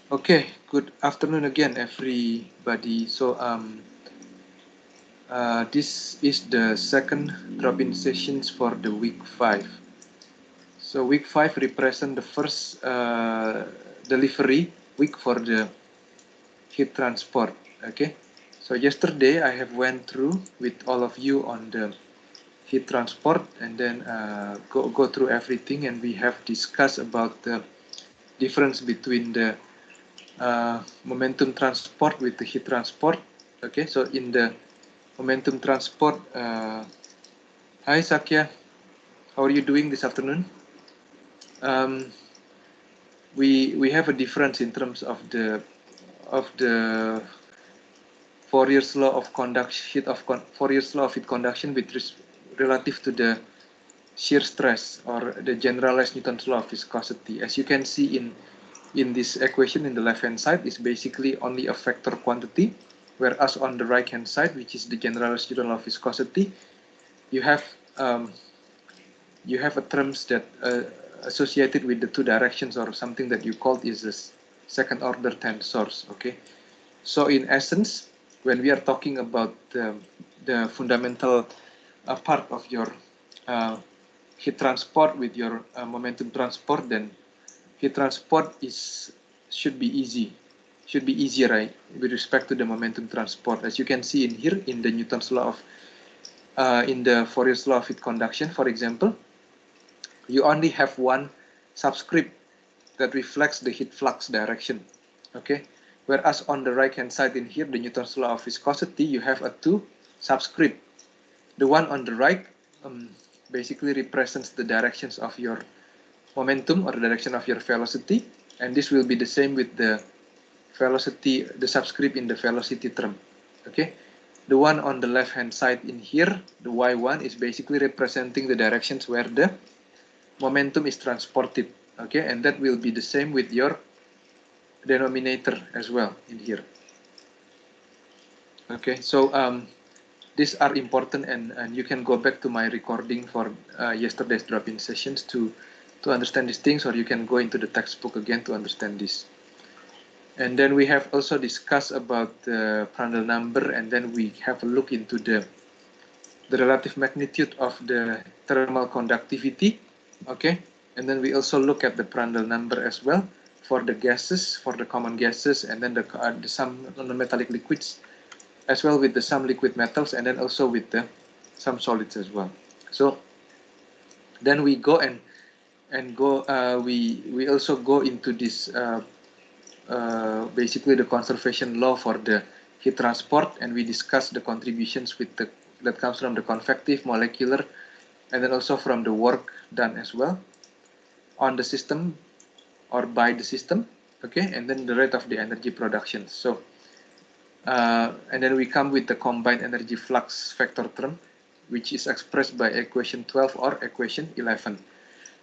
Okay, good afternoon again, everybody. This is the second drop-in sessions for the week 5. So week 5 represent the first delivery week for the heat transport. Okay, so yesterday I have went through with all of you on the heat transport, and then go through everything, and we have discussed about the difference between the momentum transport with the heat transport. Okay, so in the momentum transport, hi Sakya, how are you doing this afternoon? Um, we have a difference in terms of the Fourier's law of conduction Fourier's law of heat conduction with relative to the shear stress or the generalized Newton's law of viscosity. As you can see in this equation in the left hand side is basically only a vector quantity, whereas on the right hand side, which is the generalized Newton's law of viscosity, you have a terms that associated with the two directions, or something that you called is a second order tensors. Okay, so in essence, when we are talking about the fundamental part of your uh, heat transport with your momentum transport, then heat transport should be easier, right, with respect to the momentum transport. As you can see in here in the Newton's law of in the Fourier's law of heat conduction, for example, you only have one subscript that reflects the heat flux direction. Okay, whereas on the right hand side in here, the Newton's law of viscosity, you have a two subscript. The one on the right basically represents the directions of your momentum or the direction of your velocity, and this will be the same with the velocity, the subscript in the velocity term. Okay, the one on the left hand side in here, the y1, is basically representing the directions where the momentum is transported. Okay, and that will be the same with your denominator as well in here. Okay, so these are important, and you can go back to my recording for yesterday's drop-in sessions to understand these things, or you can go into the textbook again to understand this. And then we have also discussed about the Prandtl number, and then we have a look into the relative magnitude of the thermal conductivity. Okay, and then we also look at the Prandtl number as well for the gases, for the common gases, and then some non-metallic liquids, as well with some liquid metals, and then also with some solids as well. So then we go we also go into this basically the conservation law for the heat transport, and we discuss the contributions that comes from the convective, molecular, and then also from the work done as well on the system or by the system. Okay, and then the rate of the energy production. So and then we come with the combined energy flux vector term, which is expressed by equation 12 or equation 11.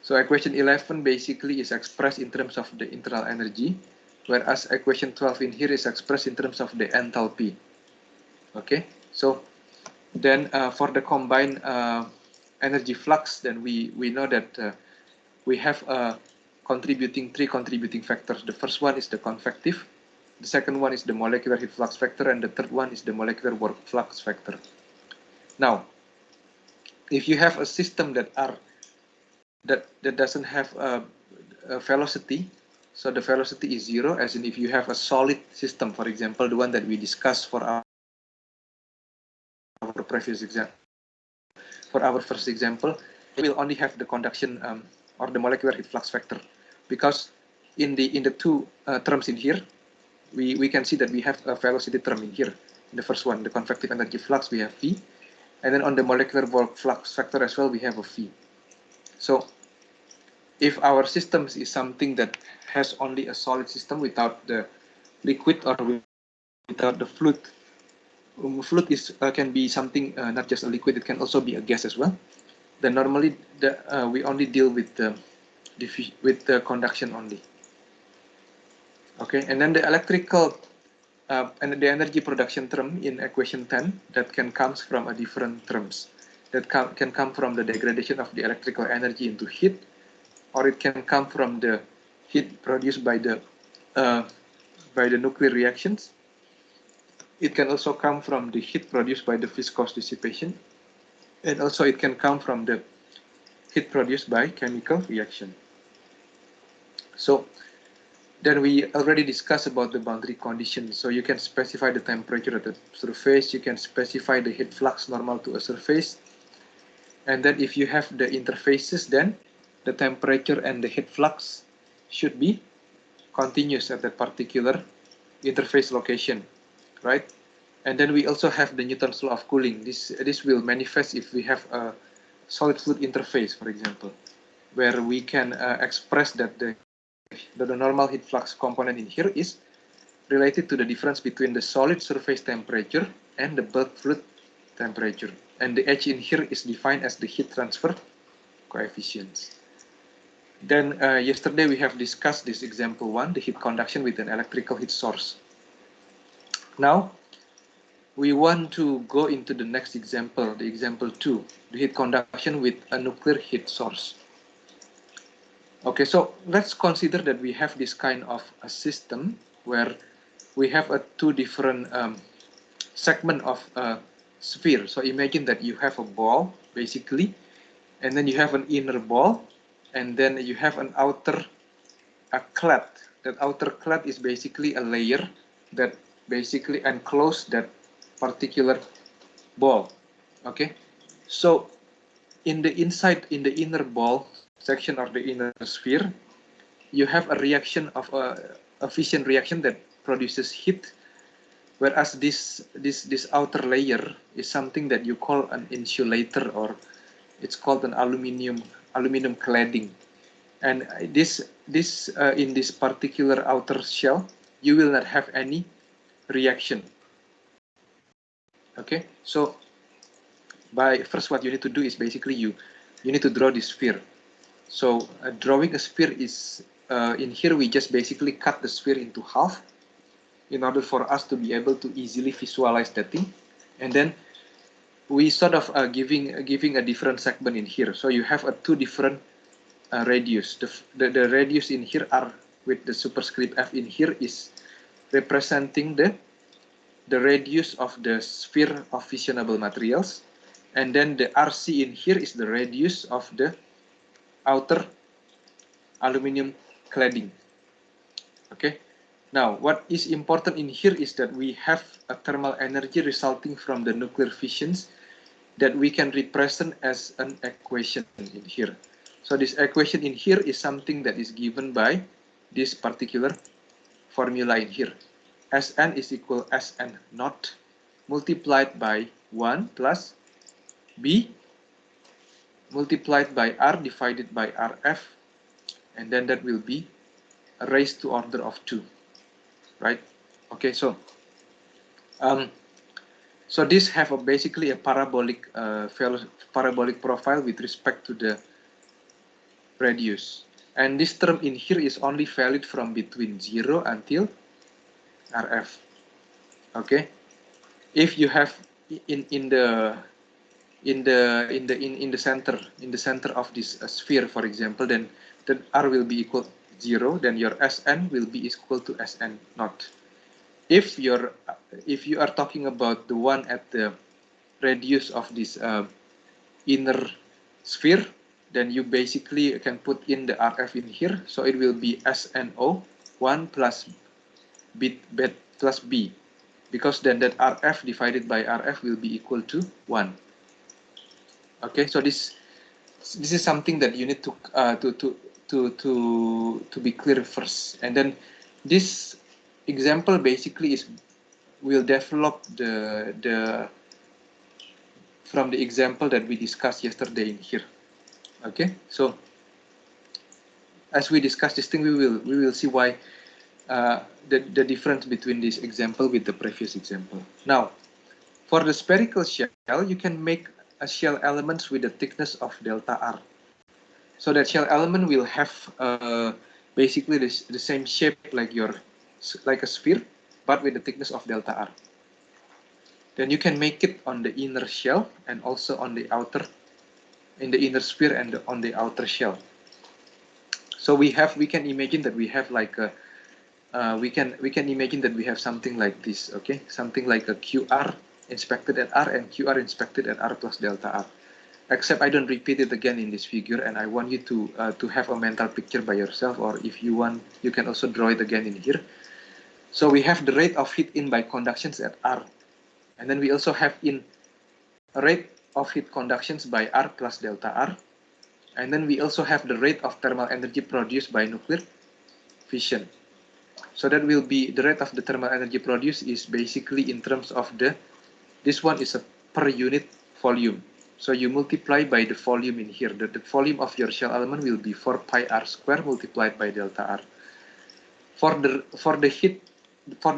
So equation 11 basically is expressed in terms of the internal energy, whereas equation 12 in here is expressed in terms of the enthalpy. Okay, so then for the combined energy flux, then we know that we have three contributing factors. The first one is the convective, the second one is the molecular heat flux factor, and the third one is the molecular work flux factor. Now, if you have a system that doesn't have a velocity, so the velocity is zero, as in if you have a solid system, for example, the one that we discussed for our previous example, for our first example, it will only have the conduction or the molecular heat flux factor, because in the two terms in here, we can see that we have a velocity term in here. In the first one, the convective energy flux, we have V, and then on the molecular work flux factor as well, we have a V. So if our system is something that has only a solid system without the liquid or without the fluid, fluid can be something not just a liquid, it can also be a gas as well. Then normally we only deal with the conduction only. Okay, and then the electrical and the energy production term in equation 10, that can comes from a different terms. That can come from the degradation of the electrical energy into heat, or it can come from the heat produced by the by the nuclear reactions. It can also come from the heat produced by the viscous dissipation, and also it can come from the heat produced by chemical reaction. So then we already discussed about the boundary conditions. So you can specify the temperature at the surface, you can specify the heat flux normal to a surface, and then if you have the interfaces, then the temperature and the heat flux should be continuous at that particular interface location, right? And then we also have the Newton's law of cooling. This will manifest if we have a solid fluid interface, for example, where we can express that the normal heat flux component in here is related to the difference between the solid surface temperature and the bulk fluid temperature. And the H in here is defined as the heat transfer coefficients. Then yesterday we have discussed this example 1, the heat conduction with an electrical heat source. Now we want to go into the next example, the example 2, the heat conduction with a nuclear heat source. Okay, so let's consider that we have this kind of a system where we have two different segment of a sphere. So imagine that you have a ball, basically, and then you have an inner ball, and then you have an outer clad. That outer clad is basically a layer that basically enclose that particular ball. Okay, so in the inside, in the inner ball section or the inner sphere, you have a reaction of a fission reaction that produces heat, whereas this outer layer is something that you call an insulator, or it's called an aluminum cladding. And this in this particular outer shell, you will not have any reaction. Okay, so first what you need to do is basically you need to draw this sphere. So drawing a sphere is in here we just basically cut the sphere into half in order for us to be able to easily visualize that thing, and then we sort of giving a different segment in here. So you have two different radius. The radius in here are with the superscript f in here is representing the radius of the sphere of fissionable materials, and then the RC in here is the radius of the outer aluminum cladding. Okay, now what is important in here is that we have a thermal energy resulting from the nuclear fissions that we can represent as an equation in here. So this equation in here is something that is given by this particular formula in here. Sn is equal Sn naught multiplied by 1 plus B multiplied by R divided by Rf, and then that will be raised to order of 2, right? Okay, so so this have basically a parabolic profile with respect to the radius, and this term in here is only valid from between 0 until Rf. Okay, if you have in the center of this sphere, for example, then R will be equal 0, then your Sn will be equal to Sn naught. If you are talking about the one at the radius of this inner sphere, then you basically can put in the Rf in here, so it will be SNO 1 plus B, because then that Rf divided by Rf will be equal to 1. Okay, so this is something that you need to be clear first, and then this example basically will develop from the example that we discussed yesterday in here. Okay, so as we discuss this thing, we will see why the difference between this example with the previous example. Now, for the spherical shell, you can make a shell elements with the thickness of delta R. So that shell element will have basically the same shape like a sphere, but with the thickness of delta R. Then you can make it on the inner shell and also on the outer, in the inner sphere and on the outer shell. So we can imagine that we have like a we can imagine that we have something like this, okay? Something like a QR inspected at R and QR inspected at R plus delta R. Except I don't repeat it again in this figure, and I want you to have a mental picture by yourself, or if you want, you can also draw it again in here. So we have the rate of heat in by conductions at R, and then we also have in rate of heat conductions by R plus delta R, and then we also have the rate of thermal energy produced by nuclear fission. So that will be the rate of the thermal energy produced is basically in terms of this one is a per unit volume. So you multiply by the volume in here. The volume of your shell element will be 4 pi R square multiplied by delta R. For the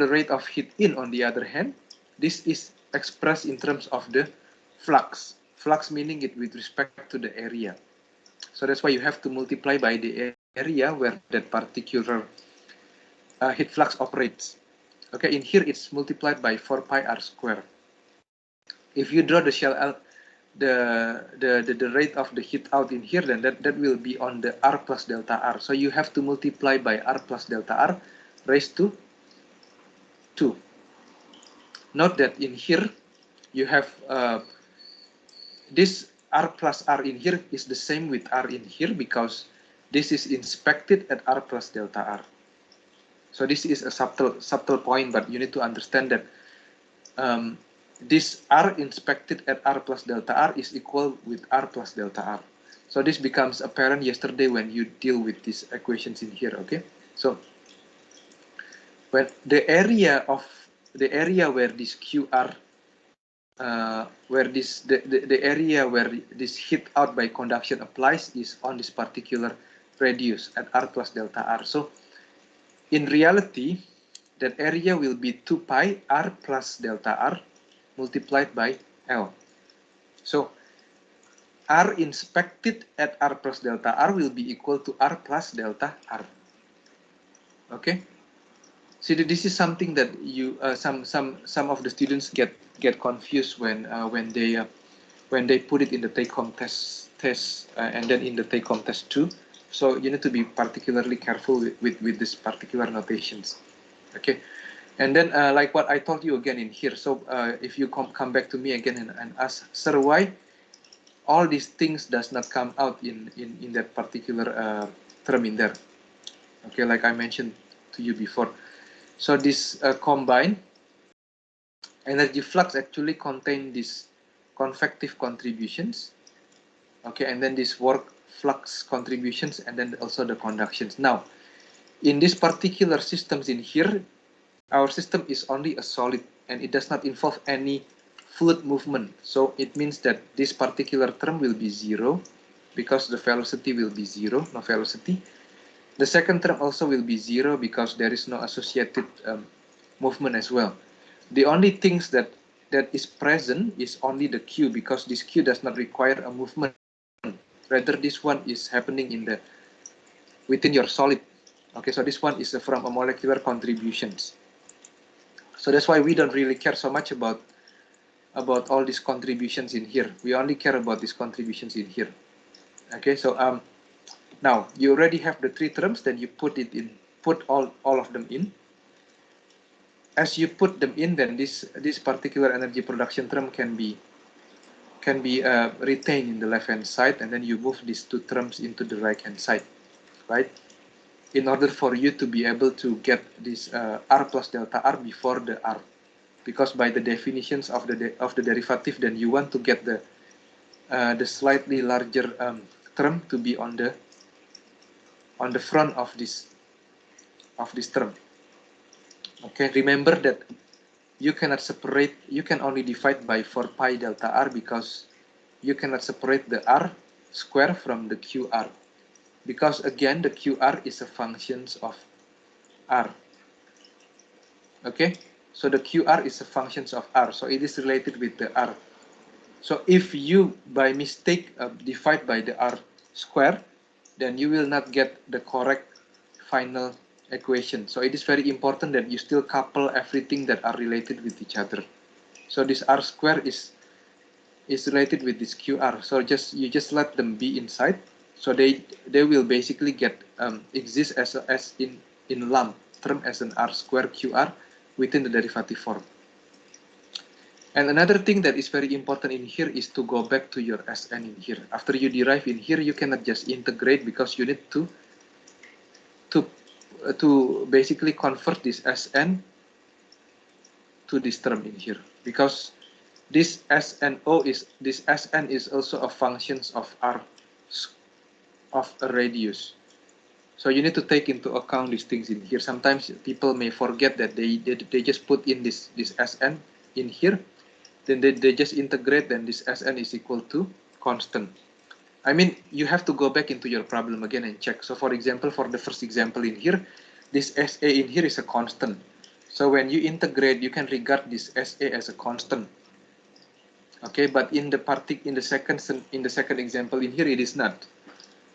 rate of heat in, on the other hand, this is expressed in terms of the flux. Flux meaning it with respect to the area. So that's why you have to multiply by the area where that particular heat flux operates. Okay, in here it's multiplied by 4 pi R square. If you draw the shell, the rate of the heat out in here, then that will be on the R plus delta R. So you have to multiply by R plus delta R raised to 2. Note that in here you have this R plus R in here is the same with R in here because this is inspected at R plus delta R. So this is a subtle point, but you need to understand that this R inspected at R plus delta R is equal with R plus delta R. So this becomes apparent yesterday when you deal with these equations in here, okay? So when the area where this QR, where the area where this heat out by conduction applies is on this particular radius at R plus delta R. So in reality, that area will be 2 pi R plus delta R multiplied by L. So R inspected at R plus delta R will be equal to R plus delta R. Okay. See, this is something that you some of the students get confused when they put it in the take-home test and then in the take-home test 2. So you need to be particularly careful with this particular notations. Okay. And then, like what I told you again in here, so if you come back to me again and ask, sir, why all these things does not come out in that particular term in there? Okay, like I mentioned to you before. So this combined energy flux actually contain these convective contributions. Okay, and then this work flux contributions, and then also the conductions. Now, in this particular systems in here, our system is only a solid and it does not involve any fluid movement. So it means that this particular term will be 0 because the velocity will be 0, no velocity. The second term also will be 0 because there is no associated movement as well. The only things that is present is only the Q because this Q does not require a movement. Rather, this one is happening within your solid. Okay, so this one is from a molecular contributions. So that's why we don't really care so much about all these contributions in here. We only care about these contributions in here. Okay, so now you already have the 3 terms, then you put all of them in. As you put them in, then this particular energy production term can be retained in the left hand side, and then you move these 2 terms into the right hand side, right? In order for you to be able to get this R plus delta R before the R, because by the definitions of the derivative, then you want to get the slightly larger term to be on the front of this term. Okay, remember that you cannot separate. You can only divide by 4 pi delta R because you cannot separate the R square from the QR. Because again, the QR is a function of R. Okay, so the QR is a function of R, so it is related with the R. So if you by mistake divide by the R square, then you will not get the correct final equation. So it is very important that you still couple everything that are related with each other. So this R square is related with this QR. So you just let them be inside. So they will basically exist as in lump. term as an R square QR within the derivative form. And another thing that is very important in here is to go back to your Sn in here. After you derive in here, you cannot just integrate because you need to basically convert this Sn to this term in here, because this Sn is also a function of R of a radius. So you need to take into account these things in here. Sometimes people may forget that they just put in this Sn in here, then they just integrate, then this Sn is equal to constant. I mean, you have to go back into your problem again and check. So for example, for the first example in here, this SA in here is a constant. So when you integrate, you can regard this SA as a constant. Okay, but in the second example in here, it is not.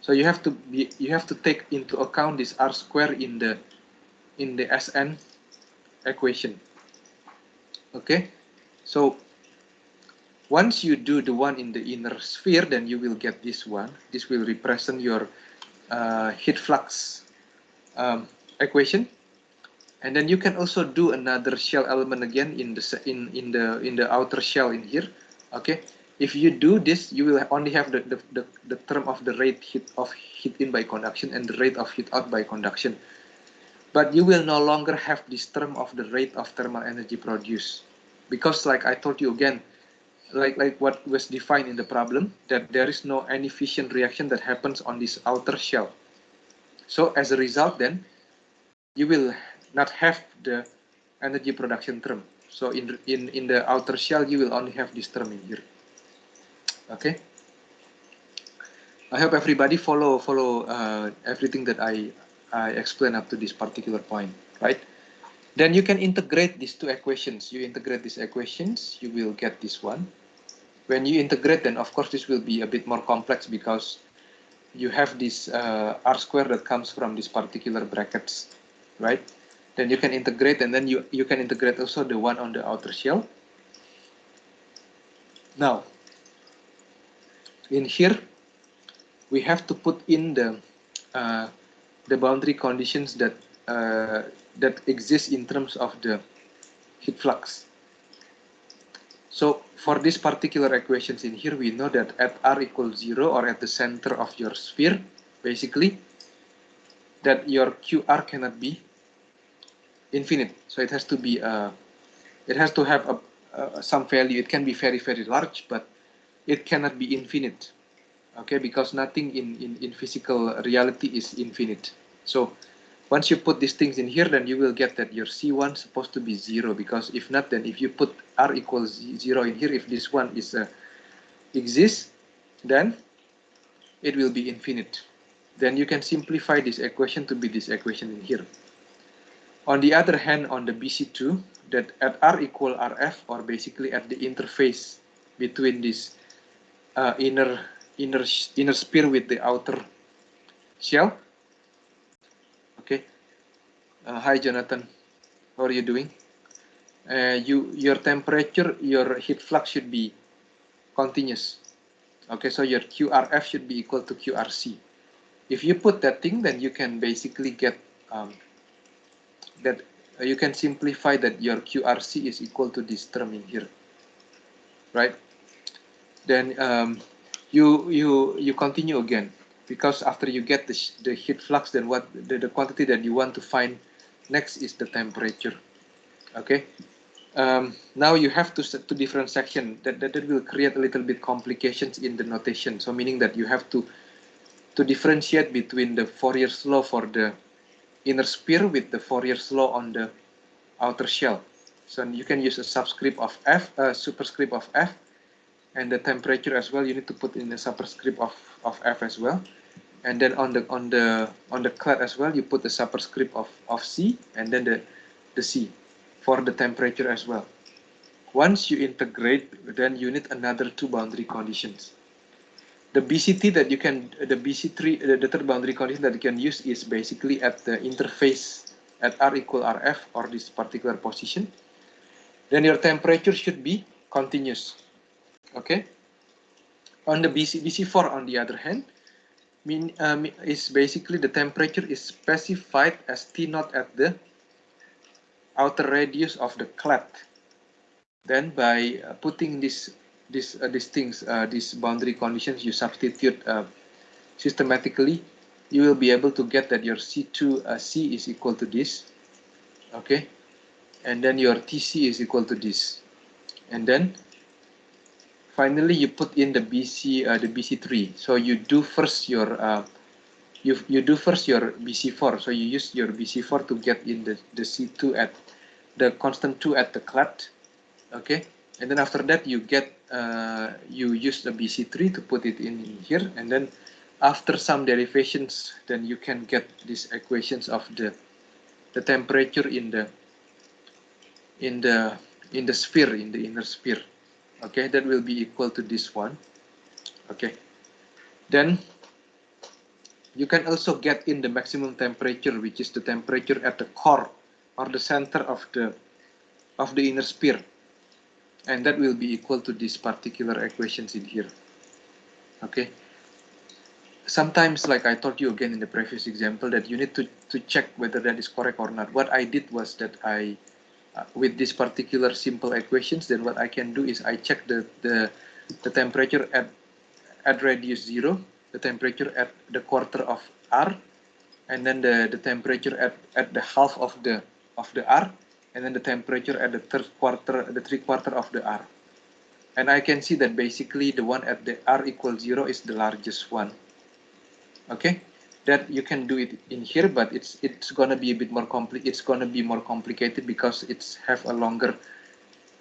So you have to take into account this R square in the Sn equation. Okay, so once you do the one in the inner sphere, then you will get this one. This will represent your heat flux equation, and then you can also do another shell element again in the outer shell in here. Okay, if you do this, you will only have the term of the rate of heat in by conduction and the rate of heat out by conduction, but you will no longer have this term of the rate of thermal energy produced, because like I told you again, like what was defined in the problem, that there is no any fission reaction that happens on this outer shell. So as a result, then you will not have the energy production term. So in the outer shell, you will only have this term in here. Okay. I hope everybody follow everything that I explained up to this particular point, right? Then you can integrate these two equations. You integrate these equations, you will get this one. When you integrate, then of course this will be a bit more complex because you have this R square that comes from these particular brackets, right? Then you can integrate, and then you can integrate also the one on the outer shell. Now, in here, we have to put in the boundary conditions that that exist in terms of the heat flux. So for this particular equations in here, we know that at R equals 0, or at the center of your sphere, basically, that your QR cannot be infinite. So it has to be it has to have some value. It can be very, very large, but it cannot be infinite. Okay, because nothing in physical reality is infinite. So once you put these things in here, then you will get that your C1 is supposed to be 0, because if not, then if you put R equals 0 in here, if this one is exists, then it will be infinite. Then you can simplify this equation to be this equation in here. On the other hand, on the BC2, that at R equal RF, or basically at the interface between this inner sphere with the outer shell. Okay. Hi Jonathan, how are you doing? Your temperature, your heat flux should be continuous. Okay, so your QRF should be equal to QRC. If you put that thing, then you can basically get that you can simplify that your QRC is equal to this term in here, right? Then you continue again, because after you get the heat flux, then what the quantity that you want to find next is the temperature. Okay. Now you have to set to different sections. That will create a little bit complications in the notation. So meaning that you have to differentiate between the Fourier's law for the inner sphere with the Fourier's law on the outer shell. So you can use a subscript of F, superscript of F, and the temperature as well. You need to put in the superscript of F as well. And then on the clad as well, you put the superscript of C, and then the C for the temperature as well. Once you integrate, then you need another two boundary conditions. The BCT that you can, the BC3, the third boundary condition that you can use is basically at the interface at R equal RF, or this particular position. Then your temperature should be continuous. Okay. On the BC4, on the other hand, is basically the temperature is specified as T0 at the outer radius of the clad. Then by putting these things, these boundary conditions, you substitute systematically, you will be able to get that your C2 C is equal to this, okay, and then your TC is equal to this, and then finally you put in the BC3. So you do first your you do first your BC4. So you use your BC4 to get in the C2 at the constant 2 at the clad, okay, and then after that you get you use the BC3 to put it in here, and then after some derivations, then you can get these equations of the temperature in the sphere, in the inner sphere. Okay, that will be equal to this one. Okay, then you can also get in the maximum temperature, which is the temperature at the core or the center of the inner sphere, and that will be equal to these particular equations in here. Okay, sometimes, like I told you again in the previous example, that you need to check whether that is correct or not. What I did was that I with this particular simple equations, then what I can do is I check the temperature at radius 0, the temperature at the quarter of R, and then the temperature at the half of the R, and then the temperature at the three quarter of the R. And I can see that basically the one at the R equals 0 is the largest one. Okay, that you can do it in here, but it's gonna be a bit more it's gonna be more complicated because it's have a longer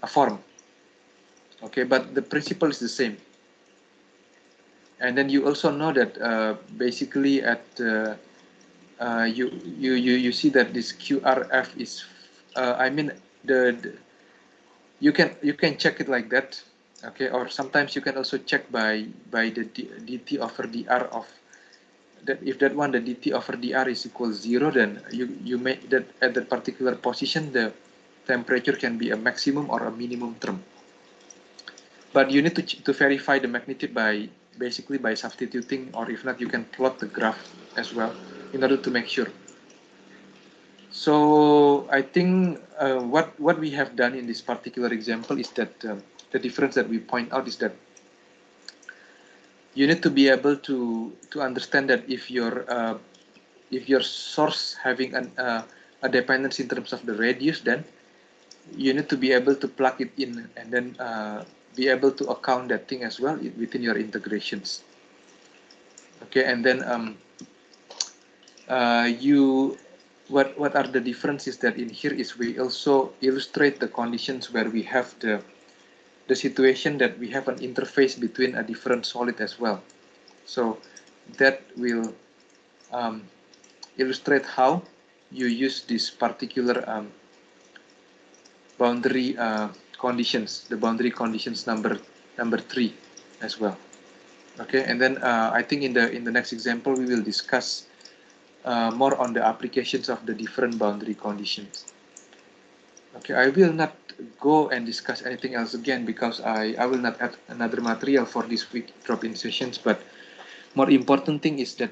form. Okay, but the principle is the same. And then you also know that basically at you see that this QRF is I mean you can check it like that. Okay, or sometimes you can also check by the dt over dr of that. If that one, the dt over dr is equals 0, then you make that at that particular position the temperature can be a maximum or a minimum term. But you need to verify the magnitude by basically by substituting, or if not, you can plot the graph as well in order to make sure. So I think what we have done in this particular example is that the difference that we point out is that you need to be able to understand that if your source having a dependence in terms of the radius, then you need to be able to plug it in and then be able to account that thing as well within your integrations. Okay, and then what are the differences that in here is we also illustrate the conditions where we have the situation that we have an interface between a different solid as well. So that will illustrate how you use this particular boundary conditions, the boundary conditions number 3 as well. Okay, and then I think in the next example we will discuss more on the applications of the different boundary conditions. Okay, I will not go and discuss anything else again because I will not add another material for this week drop-in sessions, but more important thing is that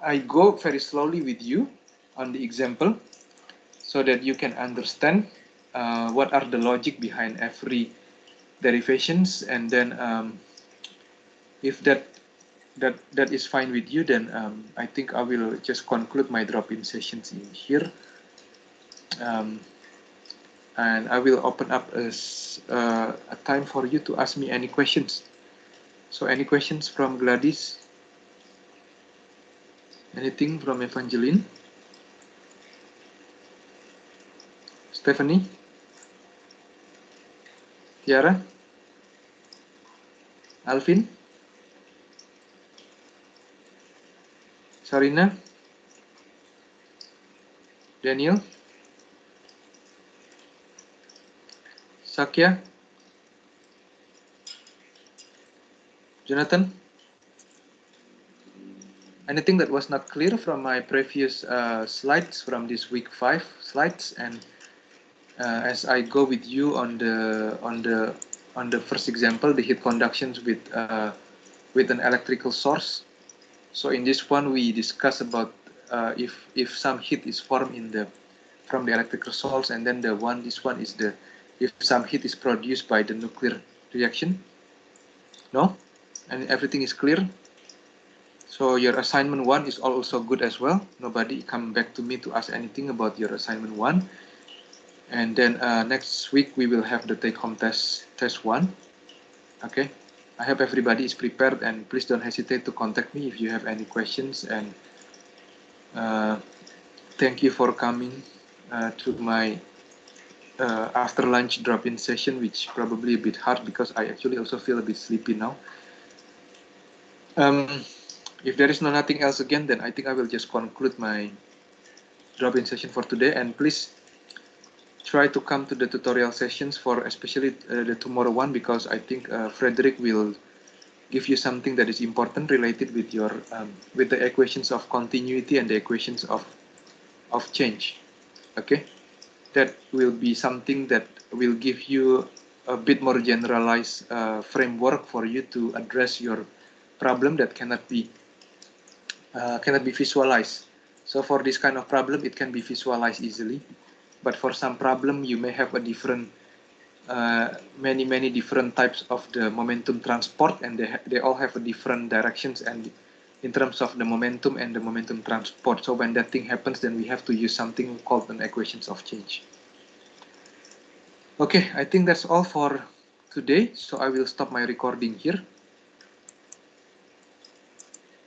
I go very slowly with you on the example so that you can understand what are the logic behind every derivations, and then if that is fine with you, then I think I will just conclude my drop-in sessions in here, and I will open up a time for you to ask me any questions. So any questions from Gladys? Anything from Evangeline? Stephanie? Tiara? Alvin? Sarina? Daniel? Sakya? Jonathan? Anything that was not clear from my previous slides, from this week 5 slides, and as I go with you on the first example, the heat conductions with an electrical source. So in this one we discuss about if some heat is formed from the electrical source, and then this one is the if some heat is produced by the nuclear reaction. No, and everything is clear. So your assignment 1 is also good as well. Nobody come back to me to ask anything about your assignment 1. And then next week we will have the take-home test 1. Okay, I hope everybody is prepared, and please don't hesitate to contact me if you have any questions. And thank you for coming to my after lunch drop-in session, which probably a bit hard because I actually also feel a bit sleepy now. If there is nothing else again, then I think I will just conclude my drop-in session for today. And please try to come to the tutorial sessions for especially the tomorrow one, because I think Frederick will give you something that is important related with your with the equations of continuity and the equations of change. Okay, that will be something that will give you a bit more generalized framework for you to address your problem that cannot be visualized. So for this kind of problem, it can be visualized easily, but for some problem, you may have a different, many different types of the momentum transport, and they all have a different directions and in terms of the momentum and the momentum transport. So when that thing happens, then we have to use something called an equations of change. Okay, I think that's all for today. So I will stop my recording here.